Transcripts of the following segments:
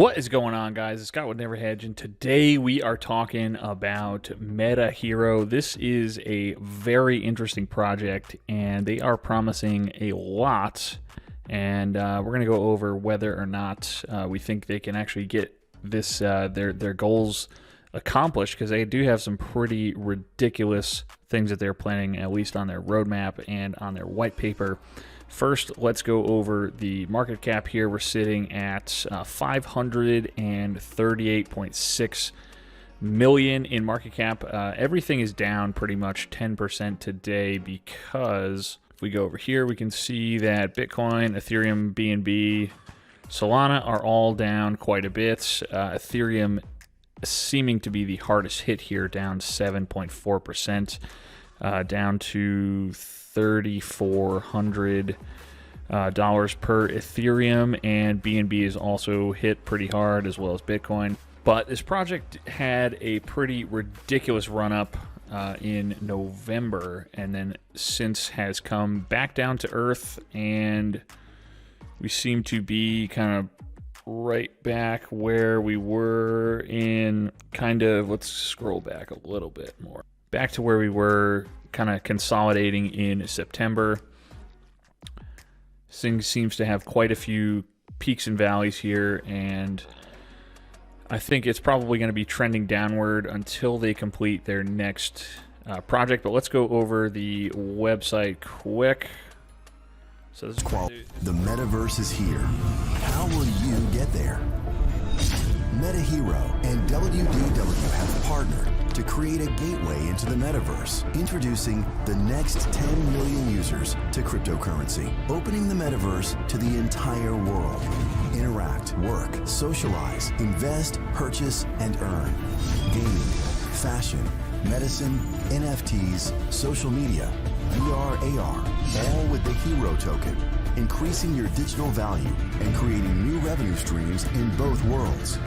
What is going on, guys? It's Scott with Never Hedge, and today we are talking about MetaHero. This is a very interesting project, and they are promising a lot. And we're going to go over whether or not we think they can actually get this their goals accomplished, because they do have some pretty ridiculous things that they're planning, at least on their roadmap and on their white paper. First, let's go over the market cap here. We're sitting at 538.6 million in market cap. Everything is down pretty much 10% today, because if we go over here, we can see that Bitcoin, Ethereum, BNB, Solana are all down quite a bit. Ethereum seeming to be the hardest hit here, down 7.4%, down to $3,400 per Ethereum, and BNB is also hit pretty hard, as well as Bitcoin. But this project had a pretty ridiculous run up in November, and then since has come back down to earth, and we seem to be kind of right back where we were in let's scroll back a little bit more. Back to where we were kind of consolidating in September. Things seems to have quite a few peaks and valleys here, and I think it's probably going to be trending downward until they complete their next project. But let's go over the website quick. So this is the metaverse is here. How will you get there? MetaHero and WDW have partnered to create a gateway into the metaverse, introducing the next 10 million users to cryptocurrency, opening the metaverse to the entire world. Interact, work, socialize, invest, purchase, and earn. Gaming, fashion, medicine, NFTs, social media, VR, AR, all with the Hero token, increasing your digital value and creating new revenue streams in both worlds.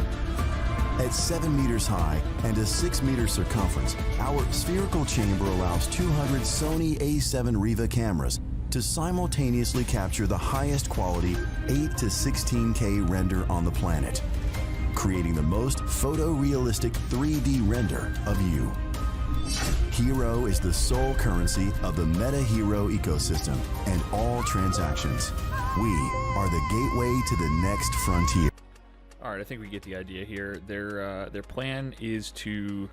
At 7 meters high and a 6 meter circumference, our spherical chamber allows 200 Sony A7 Riva cameras to simultaneously capture the highest quality 8 to 16K render on the planet, creating the most photorealistic 3D render of you. Hero is the sole currency of the MetaHero ecosystem and all transactions. We are the gateway to the next frontier. All right, I think we get the idea here. Their plan is to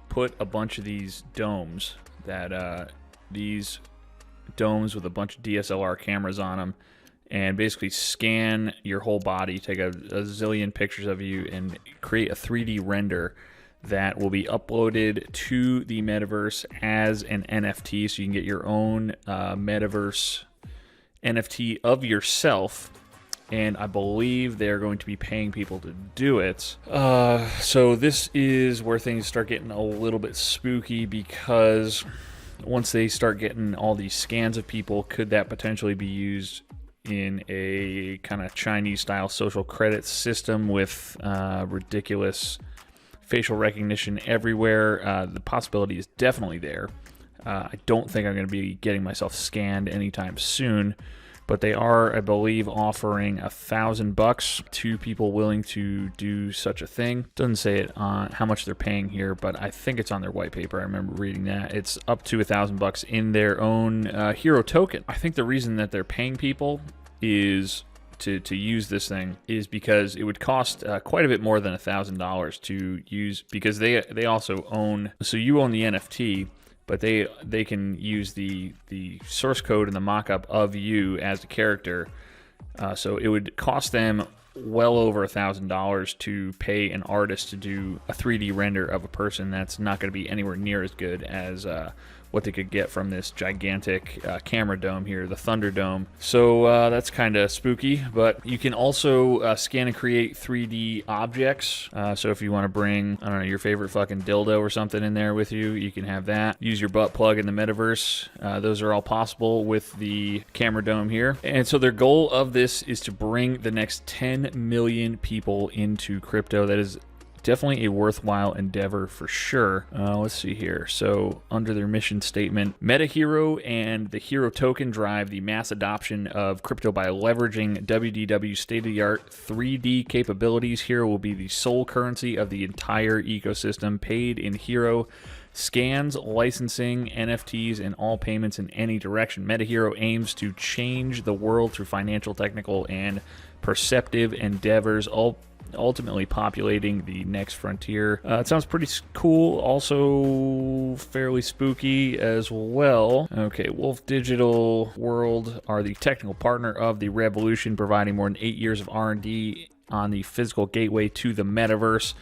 put a bunch of these domes, these domes with a bunch of DSLR cameras on them, and basically scan your whole body, take a zillion pictures of you, and create a 3D render that will be uploaded to the metaverse as an NFT, so you can get your own metaverse NFT of yourself. And I believe they're going to be paying people to do it. So this is where things start getting a little bit spooky, because once they start getting all these scans of people, could that potentially be used in a kind of Chinese-style social credit system with ridiculous facial recognition everywhere? The possibility is definitely there. I don't think I'm going to be getting myself scanned anytime soon. But they are, I believe, offering $1,000 to people willing to do such a thing. Doesn't say it on how much they're paying here, but I think it's on their white paper. I remember reading that. It's up to $1,000 in their own Hero token. I think the reason that they're paying people is to use this thing is because it would cost quite a bit more than $1,000 to use, because they also own, so you own the NFT, but they can use the source code and the mock-up of you as a character. So it would cost them well over $1,000 to pay an artist to do a 3D render of a person that's not going to be anywhere near as good as what they could get from this gigantic camera dome here, the Thunder Dome. So that's kind of spooky, but you can also scan and create 3D objects. So if you want to bring, I don't know, your favorite fucking dildo or something in there with you, you can have that. Use your butt plug in the metaverse. Those are all possible with the camera dome here. And so their goal of this is to bring the next 10 million people into crypto. That is definitely a worthwhile endeavor for sure. Let's see here. So under their mission statement, MetaHero and the Hero token drive the mass adoption of crypto by leveraging WDW's state-of-the-art 3D capabilities. Hero will be the sole currency of the entire ecosystem, paid in Hero scans, licensing, NFTs, and all payments in any direction. MetaHero aims to change the world through financial, technical, and perceptive endeavors, ultimately populating the next frontier. It sounds pretty cool, also fairly spooky as well. Okay, Wolf Digital World are the technical partner of the revolution, providing more than 8 years of R&D on the physical gateway to the metaverse.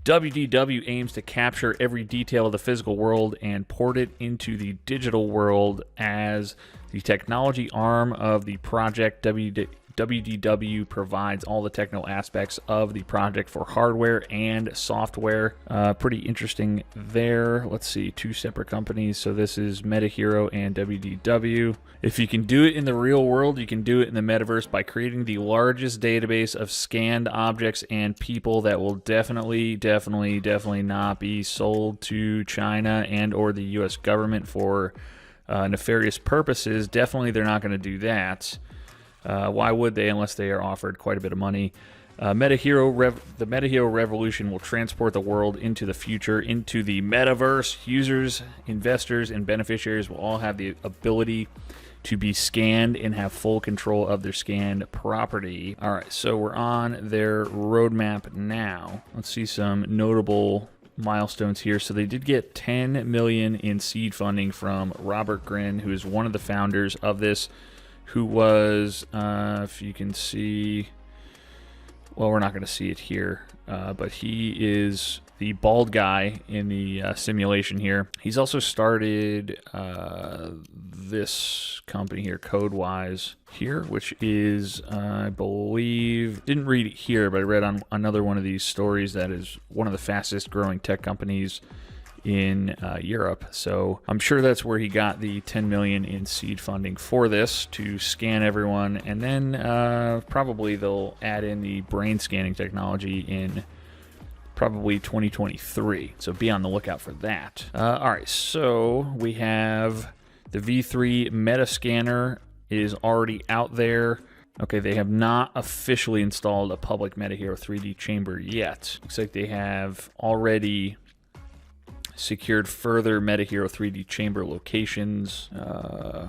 WDW aims to capture every detail of the physical world and port it into the digital world as the technology arm of the project. WDW provides all the technical aspects of the project for hardware and software. Pretty interesting there. Let's see, 2 separate companies. So this is MetaHero and WDW. If you can do it in the real world, you can do it in the metaverse by creating the largest database of scanned objects and people that will definitely not be sold to China and or the US government for nefarious purposes. Definitely they're not going to do that. Why would they, unless they are offered quite a bit of money? The MetaHero revolution will transport the world into the future, into the metaverse. Users, investors, and beneficiaries will all have the ability to be scanned and have full control of their scanned property. All right, so we're on their roadmap now. Let's see some notable milestones here. So they did get 10 million in seed funding from Robert Grin, who is one of the founders of this, who was, if you can see, well, we're not going to see it here, but he is the bald guy in the simulation here. He's also started this company here, CodeWise here, which is, I believe, didn't read it here, but I read on another one of these stories that is one of the fastest growing tech companies in Europe. So I'm sure that's where he got the 10 million in seed funding for this, to scan everyone, and then probably they'll add in the brain scanning technology in probably 2023. So be on the lookout for that. All right, so we have the V3 MetaScanner is already out there. Okay, they have not officially installed a public MetaHero 3D chamber yet. Looks like they have already secured further MetaHero 3D chamber locations.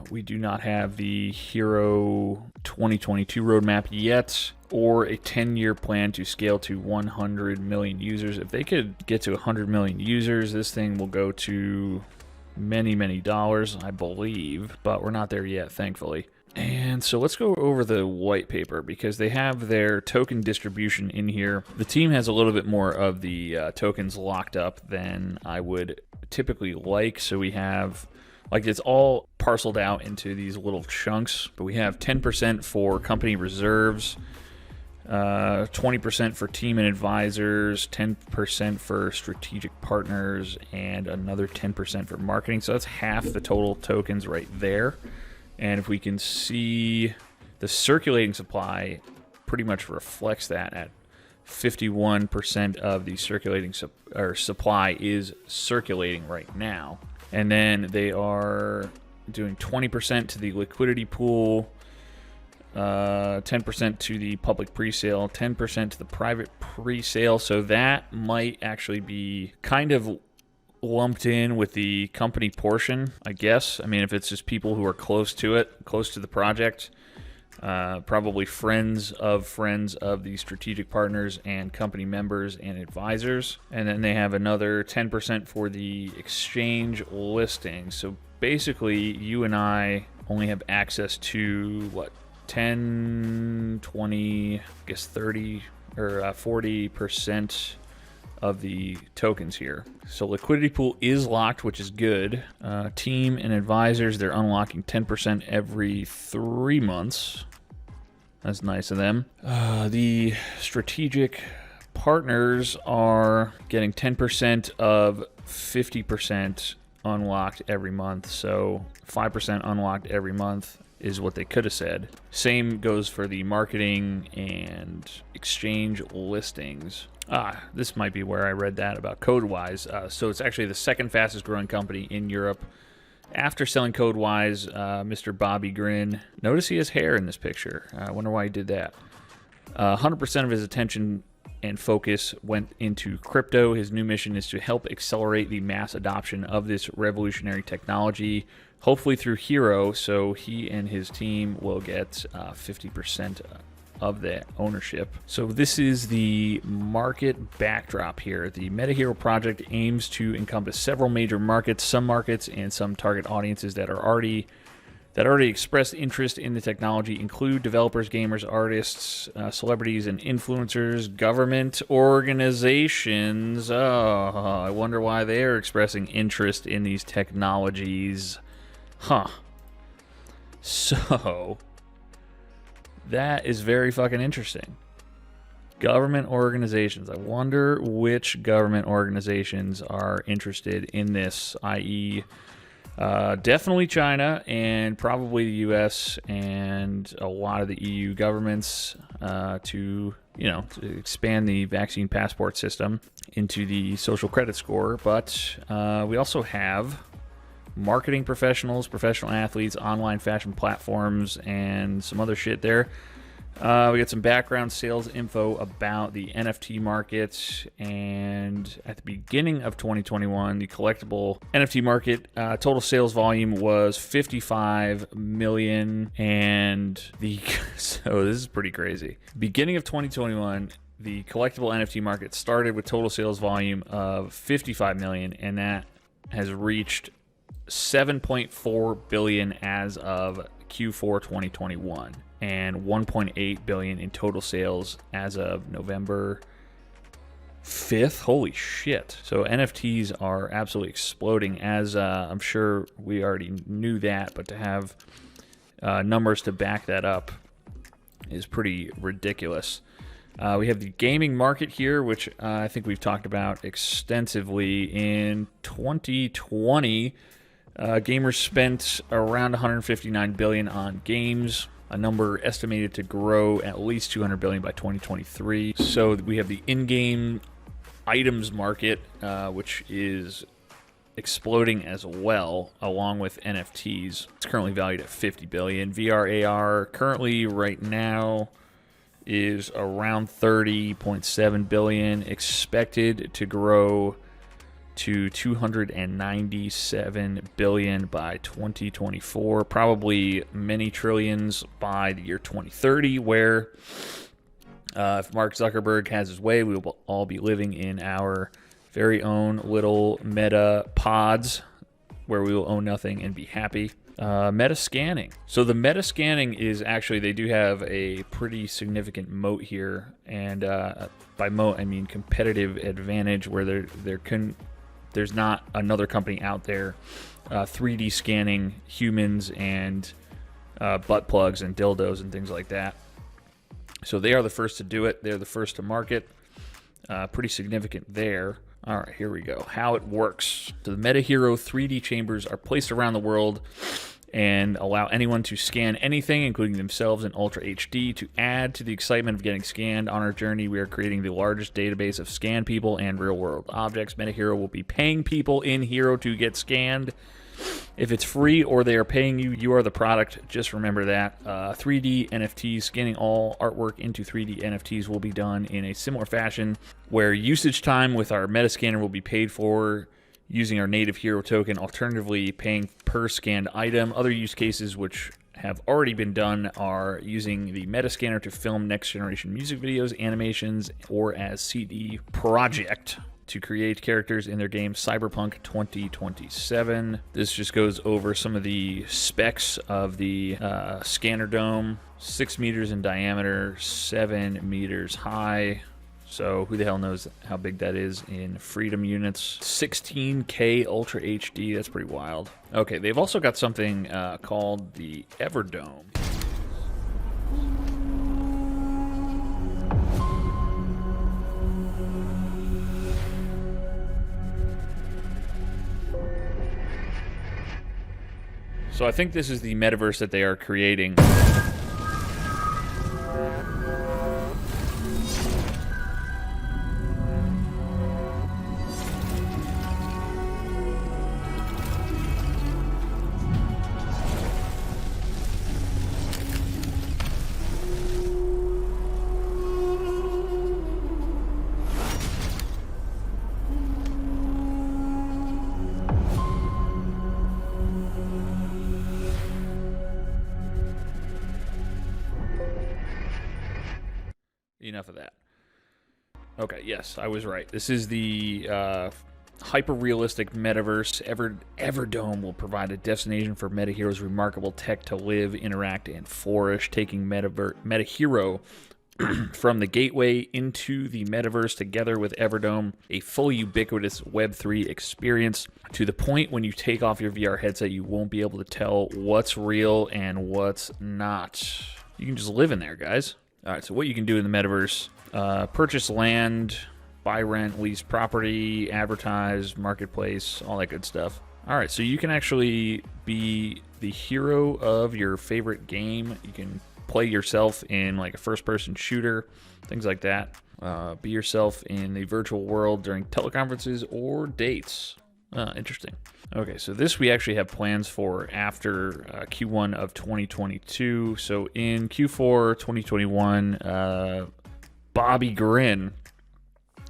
We do not have the Hero 2022 roadmap yet, or a 10-year plan to scale to 100 million users. If they could get to 100 million users, this thing will go to many dollars, I believe, but we're not there yet, thankfully. And so let's go over the white paper, because they have their token distribution in here. The team has a little bit more of the tokens locked up than I would typically like. So we have, like, it's all parceled out into these little chunks, but we have 10% for company reserves, 20% for team and advisors, 10% for strategic partners, and another 10% for marketing. So that's half the total tokens right there. And if we can see, the circulating supply pretty much reflects that at 51% of the circulating supply is circulating right now. And then they are doing 20% to the liquidity pool, 10% to the public pre-sale, 10% to the private pre-sale. So that might actually be kind of lumped in with the company portion, I guess. I mean, if it's just people who are close to it, close to the project, probably friends of the strategic partners and company members and advisors. And then they have another 10% for the exchange listing. So basically, you and I only have access to, what, 10, 20, I guess 30 or 40% of the tokens here. So liquidity pool is locked, which is good. Team and advisors, they're unlocking 10% every 3 months. That's nice of them. The strategic partners are getting 10% of 50% unlocked every month. So 5% unlocked every month. is what they could have said. Same goes for the marketing and exchange listings. This might be where I read that about CodeWise. So it's actually the second fastest growing company in Europe after selling CodeWise. Mr. Bobby Grin. Notice he has hair in this picture. I wonder why he did that. 100% of his attention and focus went into crypto. His new mission is to help accelerate the mass adoption of this revolutionary technology, hopefully through Hero, so he and his team will get 50% of the ownership. So this is the market backdrop here. The MetaHero project aims to encompass several major markets, some markets and some target audiences that already expressed interest in the technology include developers, gamers, artists, celebrities, and influencers, government organizations. Oh, I wonder why they're expressing interest in these technologies. Huh. So, that is very fucking interesting. Government organizations. I wonder which government organizations are interested in this, i.e., definitely China and probably the U.S. and a lot of the EU governments to expand the vaccine passport system into the social credit score. But we also have marketing professionals, professional athletes, online fashion platforms, and some other shit there. We got some background sales info about the NFT market, and at the beginning of 2021, the collectible NFT market total sales volume was 55 million, and so this is pretty crazy. Beginning of 2021, the collectible NFT market started with total sales volume of 55 million, and that has reached 7.4 billion as of Q4 2021. And 1.8 billion in total sales as of November 5th. Holy shit. So NFTs are absolutely exploding, as I'm sure we already knew that, but to have numbers to back that up is pretty ridiculous. We have the gaming market here, which I think we've talked about extensively. In 2020, gamers spent around 159 billion on games, a number estimated to grow at least 200 billion by 2023. So we have the in-game items market, which is exploding as well, along with NFTs. It's currently valued at 50 billion. VR AR currently right now is around 30.7 billion, expected to grow to 297 billion by 2024, probably many trillions by the year 2030, where if Mark Zuckerberg has his way, we will all be living in our very own little meta pods where we will own nothing and be happy. Metascanning. So the metascanning is actually, they do have a pretty significant moat here, and by moat I mean competitive advantage, where there's not another company out there 3D scanning humans and butt plugs and dildos and things like that. So they are the first to do it. They're the first to market. Pretty significant there. All right, here we go. How it works. So the MetaHero 3D chambers are placed around the world and allow anyone to scan anything, including themselves, in Ultra HD. To add to the excitement of getting scanned on our journey, we are creating the largest database of scanned people and real-world objects. MetaHero will be paying people in Hero to get scanned. If it's free or they are paying you, you are the product. Just remember that. 3D NFTs, scanning all artwork into 3D NFTs will be done in a similar fashion, where usage time with our MetaScanner will be paid for using our native Hero token, alternatively paying per scanned item. Other use cases which have already been done are using the MetaScanner to film next generation music videos, animations, or as CD Projekt to create characters in their game Cyberpunk 2027. This just goes over some of the specs of the scanner dome. 6 meters in diameter, 7 meters high. So who the hell knows how big that is in freedom units. 16K Ultra HD, that's pretty wild. Okay, they've also got something called the Everdome. So I think this is the metaverse that they are creating. Enough of that. Okay, yes, I was right. This is the hyper-realistic metaverse. Everdome will provide a destination for MetaHero's remarkable tech to live, interact, and flourish, taking MetaHero from the gateway into the metaverse together with Everdome, a fully ubiquitous Web3 experience to the point when you take off your VR headset, you won't be able to tell what's real and what's not. You can just live in there, guys. All right, so what you can do in the metaverse, purchase land, buy, rent, lease property, advertise, marketplace, all that good stuff. All right, so you can actually be the hero of your favorite game. You can play yourself in like a first-person shooter, things like that. Be yourself in the virtual world during teleconferences or dates. Interesting. Okay, so this we actually have plans for after Q1 of 2022. So in Q4 2021, Bobby Grin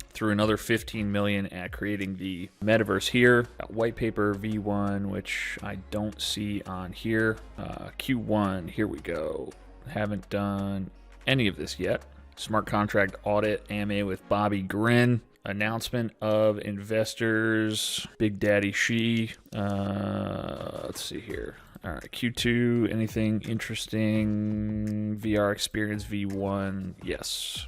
threw another $15 million at creating the metaverse here. Whitepaper V1, which I don't see on here. Q1, here we go. Haven't done any of this yet. Smart contract audit, AMA with Bobby Grin. Announcement of investors, Big Daddy She. Let's see here. All right, Q2, anything interesting? VR experience V1, yes.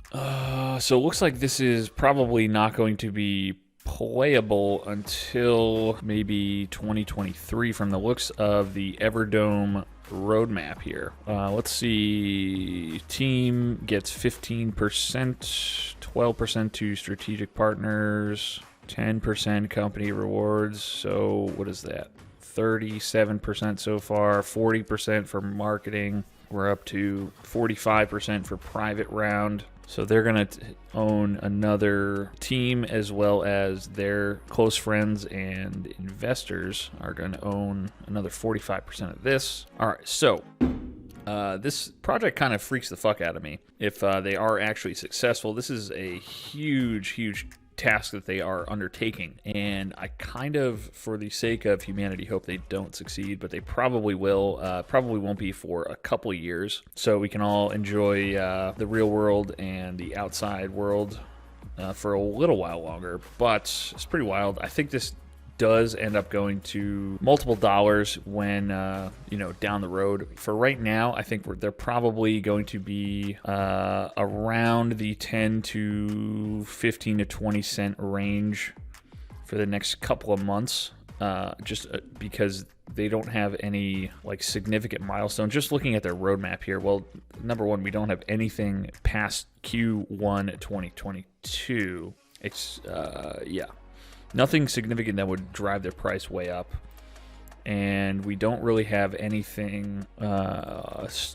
So it looks like this is probably not going to be playable until maybe 2023 from the looks of the Everdome roadmap here. Let's see. Team gets 15%, 12% to strategic partners, 10% company rewards. So what is that? 37% so far, 40% for marketing. We're up to 45% for private round. So they're going to own another team, as well as their close friends and investors are going to own another 45% of this. All right, so this project kind of freaks the fuck out of me. If they are actually successful, this is a huge task that they are undertaking, and I kind of, for the sake of humanity, hope they don't succeed, but they probably will. Probably won't be for a couple of years, so we can all enjoy the real world and the outside world for a little while longer. But it's pretty wild. I think this does end up going to multiple dollars when down the road. For right now, I think they're probably going to be around the 10 to 15 to 20 cent range for the next couple of months, just because they don't have any like significant milestones. Just looking at their roadmap here, well, number one, we don't have anything past Q1 2022. It's nothing significant that would drive their price way up. And we don't really have anything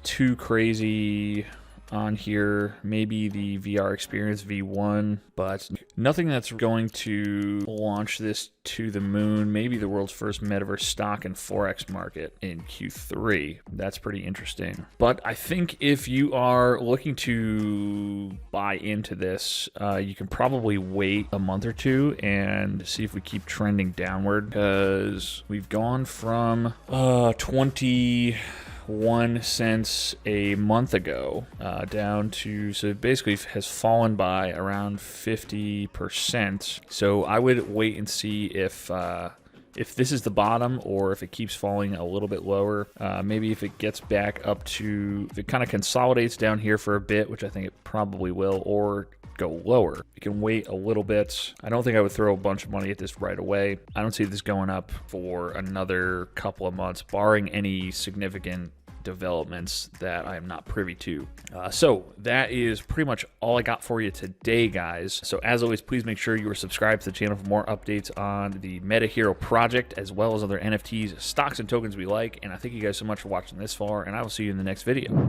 too crazy on here. Maybe the VR experience V1, but nothing that's going to launch this to the moon. Maybe the world's first metaverse stock and Forex market in Q3. That's pretty interesting. But I think if you are looking to buy into this, you can probably wait a month or two and see if we keep trending downward, because we've gone from 21 cents a month ago down to, so it basically has fallen by around 50%. So I would wait and see if this is the bottom, or if it keeps falling a little bit lower. Maybe if it gets back up to, if it kind of consolidates down here for a bit, which I think it probably will, or go lower. You can wait a little bit. I don't think I would throw a bunch of money at this right away. I don't see this going up for another couple of months, barring any significant developments that I am not privy to. So that is pretty much all I got for you today, guys. So as always, please make sure you are subscribed to the channel for more updates on the MetaHero project, as well as other NFTs, stocks, and tokens we like. And I thank you guys so much for watching this far, and I will see you in the next video.